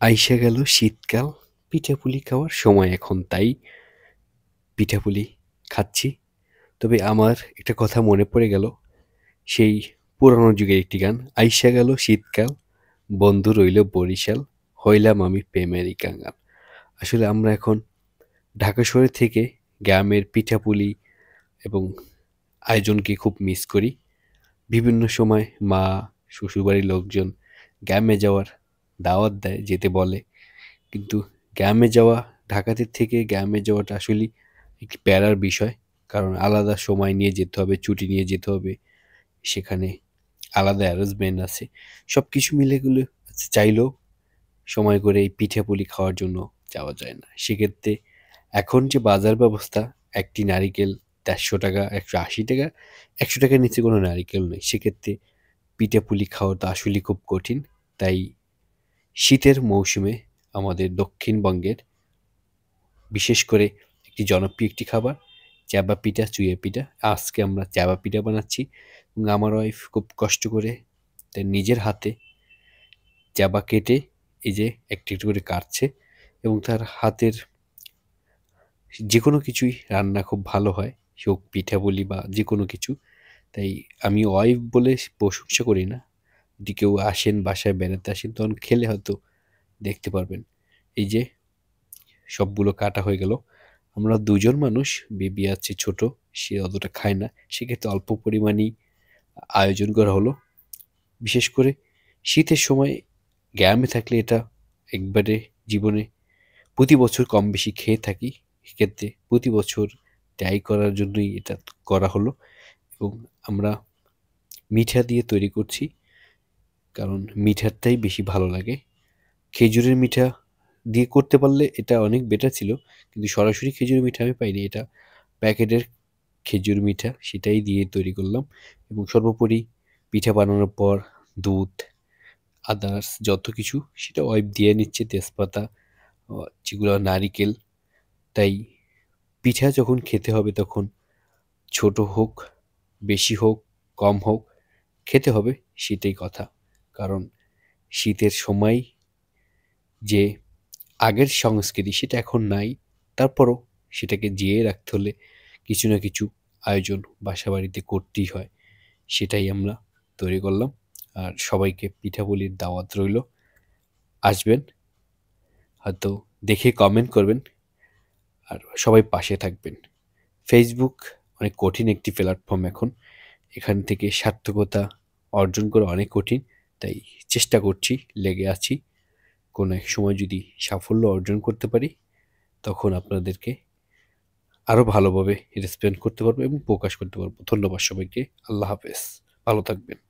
আইসা গেল শীতকাল, পিঠাপুলি খাওয়ার সময় এখন, তাই পিঠাপুলি খাচ্ছি। তবে আমার একটা কথা মনে পড়ে গেল, সেই পুরানো যুগের একটি গান, আইসা গেল শীতকাল, বন্ধু রইল বরিশাল, হইলাম আমি প্রেমেরই কাঙাল। আসলে আমরা এখন ঢাকা শহরে থেকে গ্রামের পিঠাপুলি এবং আয়োজনকে খুব মিস করি। বিভিন্ন সময় মা, শ্বশুরবাড়ির লোকজন গ্রামে যাওয়ার দাওয়াত দেয়, যেতে বলে। কিন্তু গ্রামে যাওয়া, ঢাকাতে থেকে গ্রামে যাওয়াটা আসলেই একটি প্যারার বিষয়। কারণ আলাদা সময় নিয়ে যেতে হবে, ছুটি নিয়ে যেতে হবে। সেখানে আলাদা অ্যারেঞ্জমেন্ট আছে। সবকিছু মিলে গেলে চাইলেও সময় করে এই পিঠাপুলি খাওয়ার জন্য যাওয়া যায় না। সেক্ষেত্রে এখন যে বাজার ব্যবস্থা, একটি নারিকেল ৳১৫০, ৳১৮০, ৳১০০ নিচে কোনো নারিকেল নেই। সেক্ষেত্রে পিঠাপুলি খাওয়া তো আসলেই খুব কঠিন। তাই শীতের মৌসুমে আমাদের দক্ষিণবঙ্গের বিশেষ করে একটি জনপ্রিয় একটি খাবার চ্যাবা পিঠা, চুইয়া পিঠা। আজকে আমরা চ্যাবা পিঠা বানাচ্ছি এবং আমার ওয়াইফ খুব কষ্ট করে তার নিজের হাতে চ্যাবা কেটে এই যে একটু একটু করে কাটছে এবং তার হাতের যে কোনো কিছুই রান্না খুব ভালো হয়, সে হোক পিঠা বলি বা যে কোনো কিছু। তাই আমি ওয়াইফ বলে প্রশংসা করি না। যদি কেউ আসেন, বাসায় বেড়াতে আসেন, তখন খেলে হয়তো দেখতে পারবেন। এই যে সবগুলো কাটা হয়ে গেল। আমরা ২ জন মানুষ, বেবি আছে ছোট, সে অতটা খায় না। সেক্ষেত্রে অল্প পরিমাণেই আয়োজন করা হলো। বিশেষ করে শীতের সময় গ্রামে থাকলে এটা একবারে জীবনে প্রতি বছর কম বেশি খেয়ে থাকি। সেক্ষেত্রে প্রতি বছর ট্রাই করার জন্যই এটা করা হলো এবং আমরা মিঠা দিয়ে তৈরি করছি। কারণ মিঠারটাই বেশি ভালো লাগে। খেজুরের মিঠা দিয়ে করতে পারলে এটা অনেক বেটার ছিল। কিন্তু সরাসরি খেজুরের মিঠা আমি পাইনি। এটা প্যাকেটের খেজুর মিঠা, সেটাই দিয়ে তৈরি করলাম এবং সর্বোপরি পিঠা বানানোর পর দুধ, আদার্স যত কিছু সেটা ওয়াইফ দিয়ে নিচ্ছে, তেজপাতা, যেগুলো নারিকেল। তাই পিঠা যখন খেতে হবে তখন ছোট হোক, বেশি হোক, কম হোক, খেতে হবে, সেটাই কথা। কারণ শীতের সময় যে আগের সংস্কৃতি সেটা এখন নাই। তারপরও সেটাকে জিইয়ে রাখতে হলে কিছু না কিছু আয়োজন বাসাবাড়িতে করতেই হয়। সেটাই আমরা তৈরি করলাম। আর সবাইকে পিঠাপুলির দাওয়াত রইলো। আসবেন, হয়তো দেখে কমেন্ট করবেন আর সবাই পাশে থাকবেন। ফেসবুক অনেক কঠিন একটি প্ল্যাটফর্ম এখন। এখান থেকে সার্থকতা অর্জন করা অনেক কঠিন। তাই চেষ্টা করছি, লেগে আছি। কোনো এক সময় যদি সাফল্য অর্জন করতে পারি, তখন আপনাদেরকে আরো ভালোভাবে রেসপন্ড করতে পারবো এবং প্রকাশ করতে পারবো। ধন্যবাদ সবাইকে। আল্লাহ হাফেজ। ভালো থাকবেন।